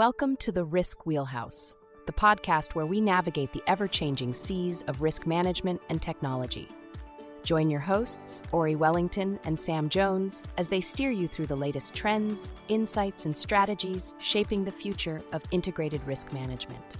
Welcome to the Risk Wheelhouse, the podcast where we navigate the ever-changing seas of risk management and technology. Join your hosts, Ori Wellington and Sam Jones, as they steer you through the latest trends, insights, and strategies shaping the future of integrated risk management.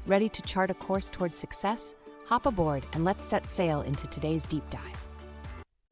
Ready to chart a course towards success? Hop aboard and let's set sail into today's deep dive.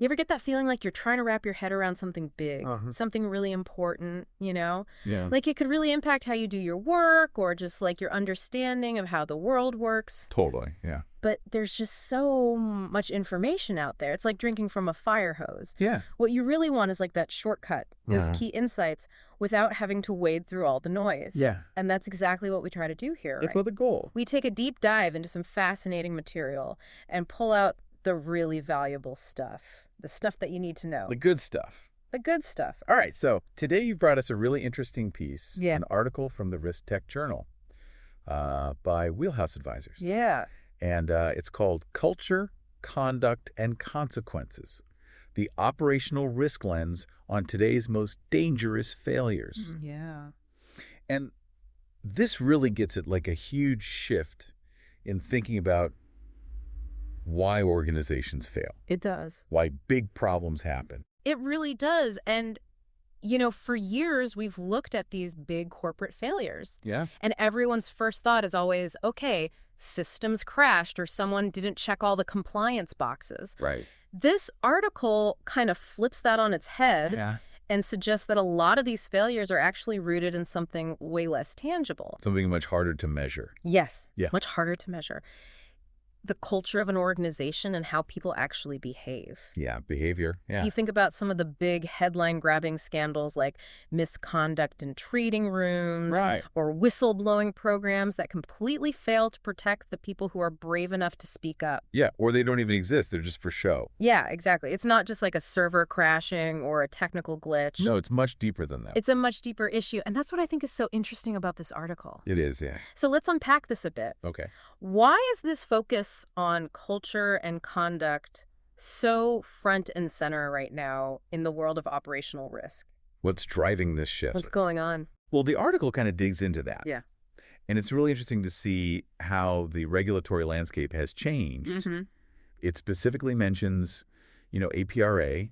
You ever get that feeling like you're trying to wrap your head around something big, something really important, Yeah. Like it could really impact how you do your work or just like your understanding of how the world works. Totally, yeah. But there's just so much information out there. It's like drinking from a fire hose. Yeah. What you really want is like that shortcut, those key insights, without having to wade through all the noise. Yeah. And that's exactly what we try to do here, That's right? the goal. We take a deep dive into some fascinating material and pull out the really valuable stuff. The stuff that you need to know. The good stuff. The good stuff. All right, so today you've brought us a really interesting piece, Yeah. an article from the RiskTech Journal by Wheelhouse Advisors. Yeah. And it's called Culture, Conduct, and Consequences, the Operational Risk Lens on Today's Most Dangerous Failures. Yeah. And this really gets at like a huge shift in thinking about why organizations fail, It does. why big problems happen. It really does. And, for years, we've looked at these big corporate failures. Yeah. And everyone's first thought is always, okay, systems crashed or someone didn't check all the compliance boxes. Right. This article kind of flips that on its head Yeah. and suggests that a lot of these failures are actually rooted in something way less tangible. Something much harder to measure. Yes. Yeah. Much harder to measure. The culture of an organization and how people actually behave. Yeah, behavior. Yeah. You think about some of the big headline-grabbing scandals like misconduct in treating rooms Right. or whistleblowing programs that completely fail to protect the people who are brave enough to speak up. Yeah, or they don't even exist. They're just for show. Yeah, exactly. It's not just like a server crashing or a technical glitch. No, it's much deeper than that. It's a much deeper issue, and that's what I think is so interesting about this article. It is, yeah. So let's unpack this a bit. Okay. Why is this focus on culture and conduct so front and center right now in the world of operational risk? What's driving this shift? What's going on? Well, the article kind of digs into that. Yeah. And it's really interesting to see how the regulatory landscape has changed. Mm-hmm. It specifically mentions, APRA,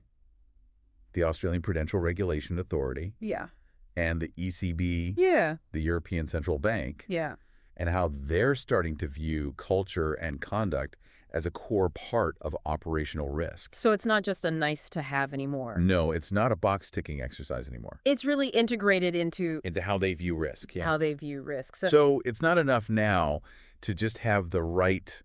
the Australian Prudential Regulation Authority, Yeah. and the ECB, Yeah. the European Central Bank, Yeah. and how they're starting to view culture and conduct as a core part of operational risk. So it's not just a nice to have anymore. No, it's not a box-ticking exercise anymore. It's really integrated into Into how they view risk. Yeah. how they view risk. So it's not enough now to just have the right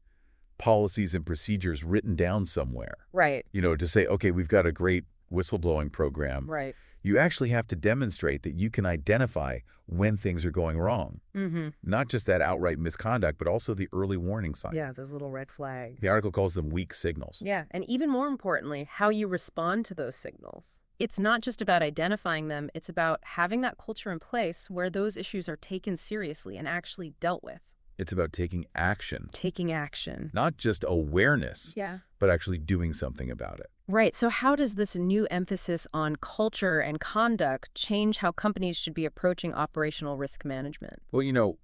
policies and procedures written down somewhere. Right. To say, okay, we've got a great whistleblowing program. Right. You actually have to demonstrate that you can identify when things are going wrong. Mm-hmm. Not just that outright misconduct, but also the early warning signs. Yeah, those little red flags. The article calls them weak signals. Yeah, and even more importantly, how you respond to those signals. It's not just about identifying them, it's about having that culture in place where those issues are taken seriously and actually dealt with. It's about taking action. Taking action. Not just awareness, Yeah. but actually doing something about it. Right. So how does this new emphasis on culture and conduct change how companies should be approaching operational risk management? Well,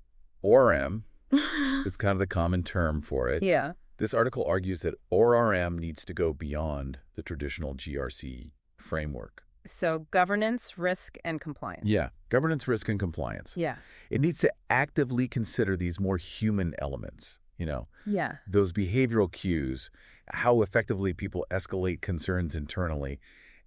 ORM, it's kind of the common term for it. Yeah. This article argues that ORM needs to go beyond the traditional GRC framework. So governance, risk, and compliance. Yeah, governance, risk, and compliance. Yeah. It needs to actively consider these more human elements, Yeah. those behavioral cues, how effectively people escalate concerns internally,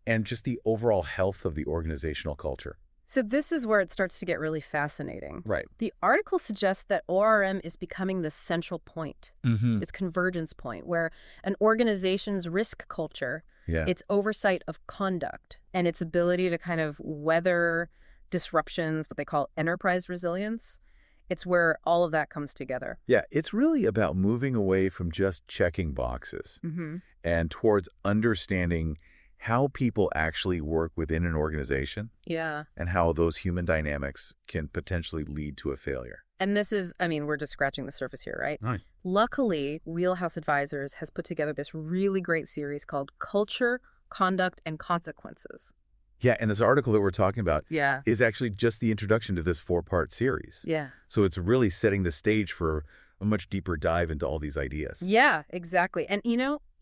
and just the overall health of the organizational culture. So this is where it starts to get really fascinating. Right. The article suggests that ORM is becoming the central point, this convergence point, where an organization's risk culture, Yeah. its oversight of conduct, and its ability to kind of weather disruptions, what they call enterprise resilience, it's where all of that comes together. Yeah, it's really about moving away from just checking boxes Mm-hmm. and towards understanding how people actually work within an organization Yeah. and how those human dynamics can potentially lead to a failure. And this is, we're just scratching the surface here, right? Right. Luckily, Wheelhouse Advisors has put together this really great series called Culture, Conduct, and Consequences. Yeah, and this article that we're talking about Yeah. is actually just the introduction to this 4-part series. Yeah. So it's really setting the stage for a much deeper dive into all these ideas. Yeah, exactly. And,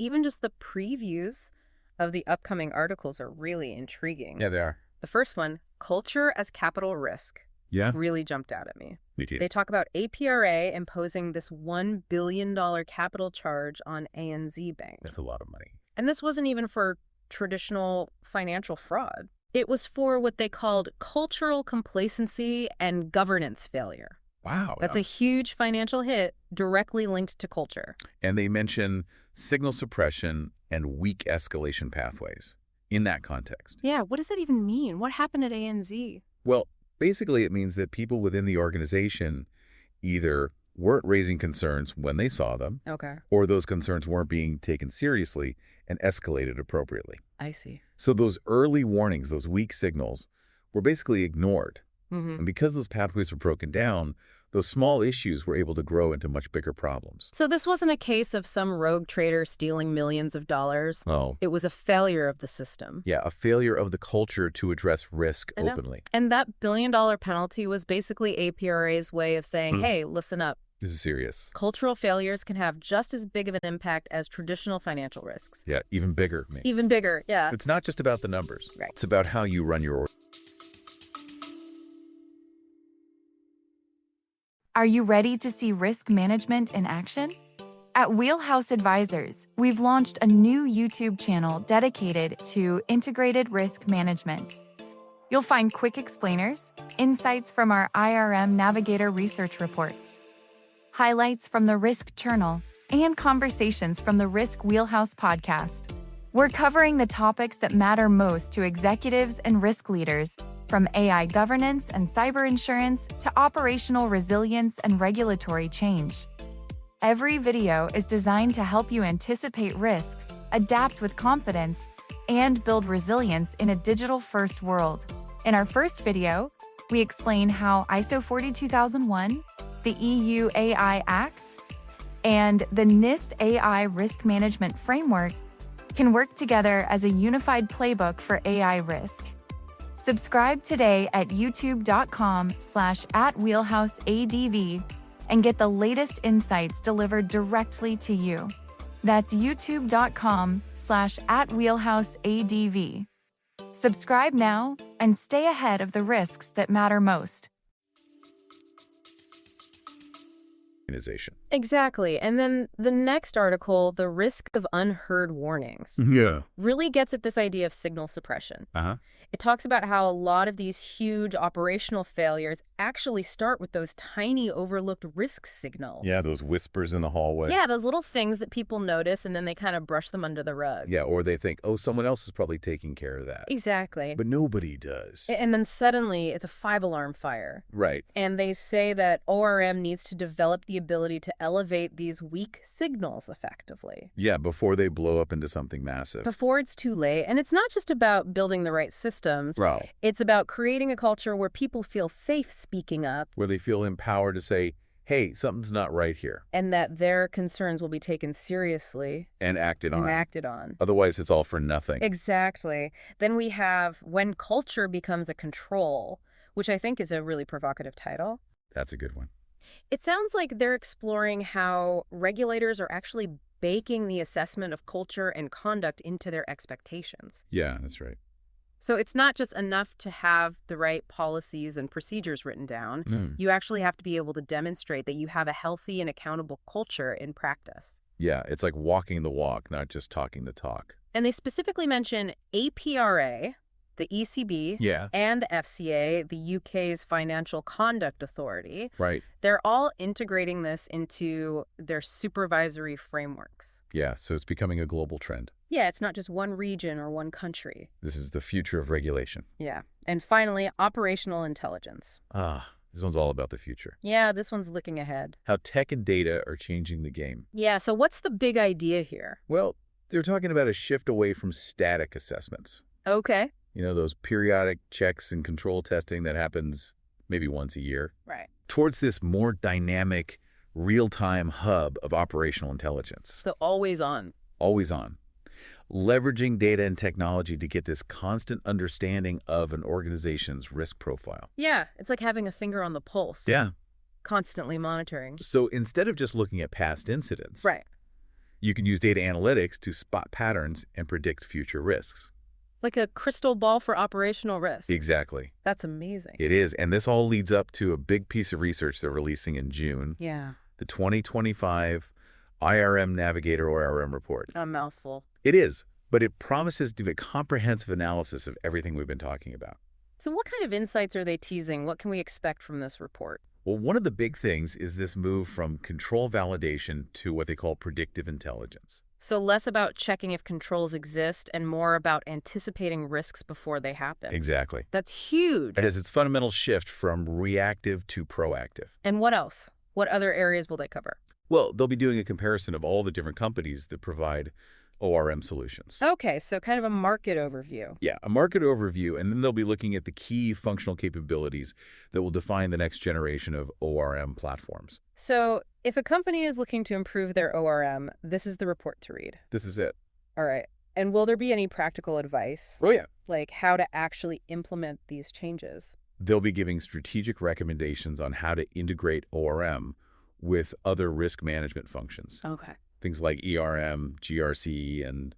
even just the previews of the upcoming articles are really intriguing. Yeah, they are. The first one, Culture as Capital Risk, Yeah? really jumped out at me. Me too. They talk about APRA imposing this $1 billion capital charge on ANZ Bank. That's a lot of money. And this wasn't even for traditional financial fraud. It was for what they called cultural complacency and governance failure. Wow. That's a huge financial hit directly linked to culture. And they mention signal suppression and weak escalation pathways in that context. Yeah, what does that even mean? What happened at ANZ? Well, basically it means that people within the organization either weren't raising concerns when they saw them, Okay, or those concerns weren't being taken seriously and escalated appropriately. I see. So those early warnings, those weak signals, were basically ignored. Mm-hmm. And because those pathways were broken down, those small issues were able to grow into much bigger problems. So this wasn't a case of some rogue trader stealing millions of dollars. Oh. It was a failure of the system. Yeah, a failure of the culture to address risk I know. openly. And that $1 billion penalty was basically APRA's way of saying, hey, listen up. This is serious. Cultural failures can have just as big of an impact as traditional financial risks. Yeah, even bigger. Maybe. Even bigger, yeah. It's not just about the numbers. Right. It's about how you run your Are you ready to see risk management in action? At Wheelhouse Advisors, we've launched a new YouTube channel dedicated to integrated risk management. You'll find quick explainers, insights from our IRM Navigator research reports, highlights from the RiskTech Journal, and conversations from the Risk Wheelhouse podcast. We're covering the topics that matter most to executives and risk leaders, from AI governance and cyber insurance to operational resilience and regulatory change. Every video is designed to help you anticipate risks, adapt with confidence, and build resilience in a digital-first world. In our first video, we explain how ISO 42001, the EU AI Act, and the NIST AI Risk Management Framework can work together as a unified playbook for AI risk. Subscribe today at youtube.com/@wheelhouseadv and get the latest insights delivered directly to you. That's youtube.com/@wheelhouseadv. Subscribe now and stay ahead of the risks that matter most. organization. Exactly. And then the next article, The Risk of Unheard Warnings, Yeah. really gets at this idea of signal suppression. Uh-huh. It talks about how a lot of these huge operational failures actually start with those tiny overlooked risk signals. Yeah, those whispers in the hallway. Yeah, those little things that people notice and then they kind of brush them under the rug. Yeah, or they think, oh, someone else is probably taking care of that. Exactly. But nobody does. And then suddenly it's a 5-alarm fire. Right. And they say that ORM needs to develop the ability to elevate these weak signals effectively. Yeah, before they blow up into something massive. Before it's too late. And it's not just about building the right systems. Right. It's about creating a culture where people feel safe speaking up. Where they feel empowered to say, hey, something's not right here. And that their concerns will be taken seriously. And acted on. Otherwise, it's all for nothing. Exactly. Then we have When Culture Becomes a Control, which I think is a really provocative title. That's a good one. It sounds like they're exploring how regulators are actually baking the assessment of culture and conduct into their expectations. Yeah, that's right. So it's not just enough to have the right policies and procedures written down. You actually have to be able to demonstrate that you have a healthy and accountable culture in practice. Yeah, it's like walking the walk, not just talking the talk. And they specifically mention APRA, the ECB, Yeah. and the FCA, the UK's Financial Conduct Authority. Right. They're all integrating this into their supervisory frameworks. Yeah, so it's becoming a global trend. Yeah, it's not just one region or one country. This is the future of regulation. Yeah. And finally, operational intelligence. This one's all about the future. Yeah, this one's looking ahead. How tech and data are changing the game. Yeah, so what's the big idea here? Well, they're talking about a shift away from static assessments. Okay. You know, those periodic checks and control testing that happens maybe once a year. Right. Towards this more dynamic, real-time hub of operational intelligence. So always on. Always on. leveraging data and technology to get this constant understanding of an organization's risk profile. Yeah, it's like having a finger on the pulse. Yeah. Constantly monitoring. So instead of just looking at past incidents, Right. you can use data analytics to spot patterns and predict future risks. Like a crystal ball for operational risk. Exactly. That's amazing. It is. And this all leads up to a big piece of research they're releasing in June, Yeah. the 2025 IRM Navigator ORM Report. A mouthful. It is, but it promises to be a comprehensive analysis of everything we've been talking about. So what kind of insights are they teasing? What can we expect from this report? Well, one of the big things is this move from control validation to what they call predictive intelligence. So less about checking if controls exist and more about anticipating risks before they happen. Exactly. That's huge. It has its fundamental shift from reactive to proactive. And what else? What other areas will they cover? Well, they'll be doing a comparison of all the different companies that provide ORM solutions. Okay, so kind of a market overview. Yeah, a market overview, and then they'll be looking at the key functional capabilities that will define the next generation of ORM platforms. So if a company is looking to improve their ORM, this is the report to read. This is it. All right. And will there be any practical advice? Oh, yeah. Like how to actually implement these changes? They'll be giving strategic recommendations on how to integrate ORM with other risk management functions. Okay. Things like ERM, GRC, and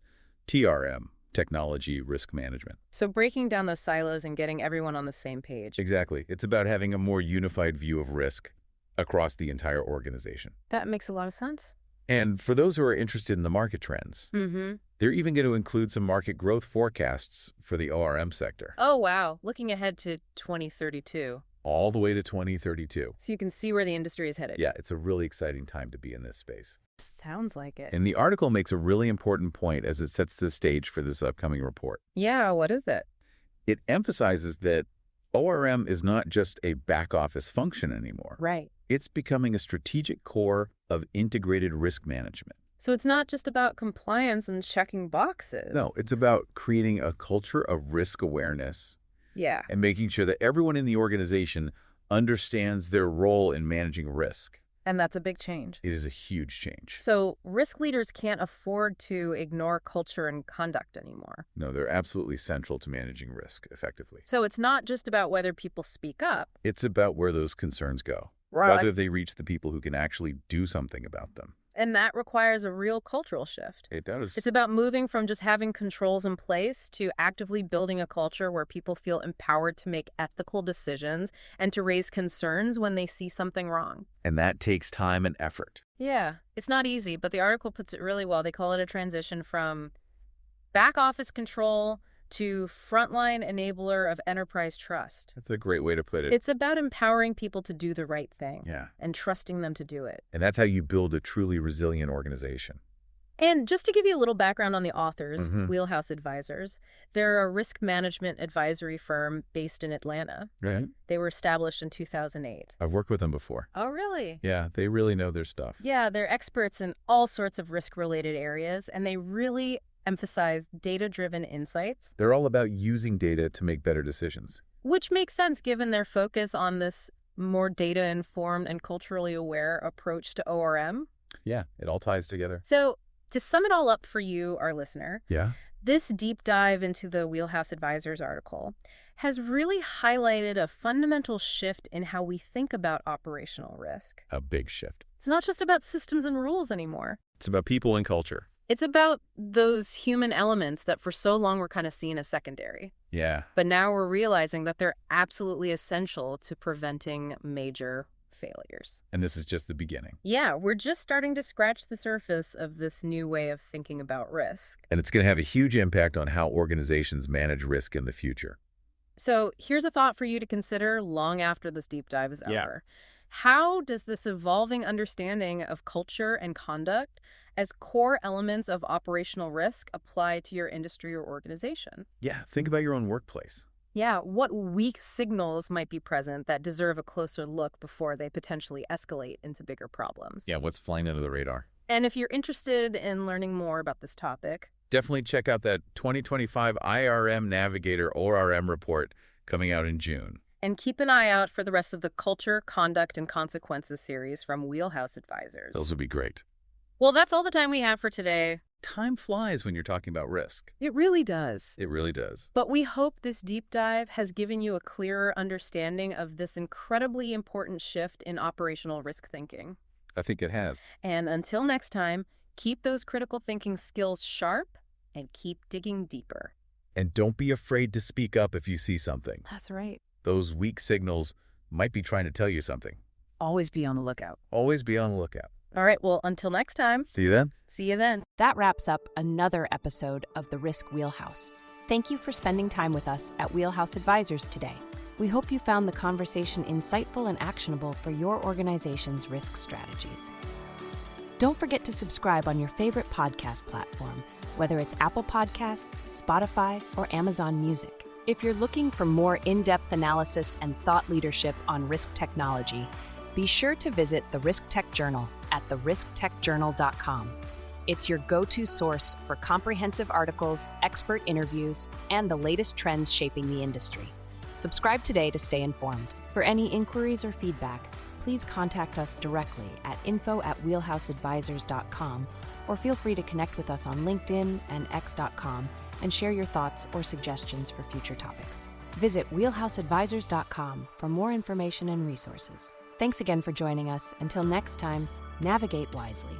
TRM, technology risk management. So breaking down those silos and getting everyone on the same page. Exactly. It's about having a more unified view of risk across the entire organization. That makes a lot of sense. And for those who are interested in the market trends, they're even going to include some market growth forecasts for the ORM sector. Oh, wow. Looking ahead to 2032. All the way to 2032. So you can see where the industry is headed. Yeah, it's a really exciting time to be in this space. Sounds like it. And the article makes a really important point as it sets the stage for this upcoming report. Yeah, what is it? It emphasizes that ORM is not just a back office function anymore. Right. It's becoming a strategic core of integrated risk management. So it's not just about compliance and checking boxes. No, it's about creating a culture of risk awareness. Yeah. And making sure that everyone in the organization understands their role in managing risk. And that's a big change. It is a huge change. So risk leaders can't afford to ignore culture and conduct anymore. No, they're absolutely central to managing risk effectively. So it's not just about whether people speak up. It's about where those concerns go, Right. whether they reach the people who can actually do something about them. And that requires a real cultural shift. It does. It's about moving from just having controls in place to actively building a culture where people feel empowered to make ethical decisions and to raise concerns when they see something wrong. And that takes time and effort. Yeah, it's not easy, but the article puts it really well. They call it a transition from back office control to frontline enabler of enterprise trust. That's a great way to put it. It's about empowering people to do the right thing. Yeah. And trusting them to do it. And that's how you build a truly resilient organization. And just to give you a little background on the authors, Mhm. Wheelhouse Advisors, they're a risk management advisory firm based in Atlanta. Right. They were established in 2008. I've worked with them before. Oh, really? Yeah, they really know their stuff. Yeah, they're experts in all sorts of risk-related areas, and they really emphasize data-driven insights, They're all about using data to make better decisions. which makes sense given their focus on this more data-informed and culturally aware approach to ORM. Yeah, it all ties together. So to sum it all up for you, our listener, Yeah. this deep dive into the Wheelhouse Advisors article has really highlighted a fundamental shift in how we think about operational risk. A big shift. It's not just about systems and rules anymore. It's about people and culture. It's about those human elements that for so long were kind of seen as secondary. Yeah. But now we're realizing that they're absolutely essential to preventing major failures. And this is just the beginning. Yeah, we're just starting to scratch the surface of this new way of thinking about risk. And it's going to have a huge impact on how organizations manage risk in the future. So here's a thought for you to consider long after this deep dive is Yeah. over. How does this evolving understanding of culture and conduct as core elements of operational risk apply to your industry or organization? Yeah, think about your own workplace. Yeah, what weak signals might be present that deserve a closer look before they potentially escalate into bigger problems? Yeah, what's flying under the radar? And if you're interested in learning more about this topic, Definitely check out that 2025 IRM Navigator ORM Report coming out in June. and keep an eye out for the rest of the Culture, Conduct, and Consequences series from Wheelhouse Advisors. Those would be great. Well, that's all the time we have for today. Time flies when you're talking about risk. It really does. It really does. But we hope this deep dive has given you a clearer understanding of this incredibly important shift in operational risk thinking. I think it has. And until next time, keep those critical thinking skills sharp and keep digging deeper. And don't be afraid to speak up if you see something. That's right. Those weak signals might be trying to tell you something. Always be on the lookout. Always be on the lookout. All right, well, until next time. See you then. See you then. That wraps up another episode of the Risk Wheelhouse. Thank you for spending time with us at Wheelhouse Advisors today. We hope you found the conversation insightful and actionable for your organization's risk strategies. Don't forget to subscribe on your favorite podcast platform, whether it's Apple Podcasts, Spotify, or Amazon Music. If you're looking for more in-depth analysis and thought leadership on risk technology, be sure to visit the RiskTech Journal at therisktechjournal.com. It's your go-to source for comprehensive articles, expert interviews, and the latest trends shaping the industry. Subscribe today to stay informed. For any inquiries or feedback, please contact us directly at info@wheelhouseadvisors.com, or feel free to connect with us on LinkedIn and x.com and share your thoughts or suggestions for future topics. Visit wheelhouseadvisors.com for more information and resources. Thanks again for joining us. Until next time, navigate wisely.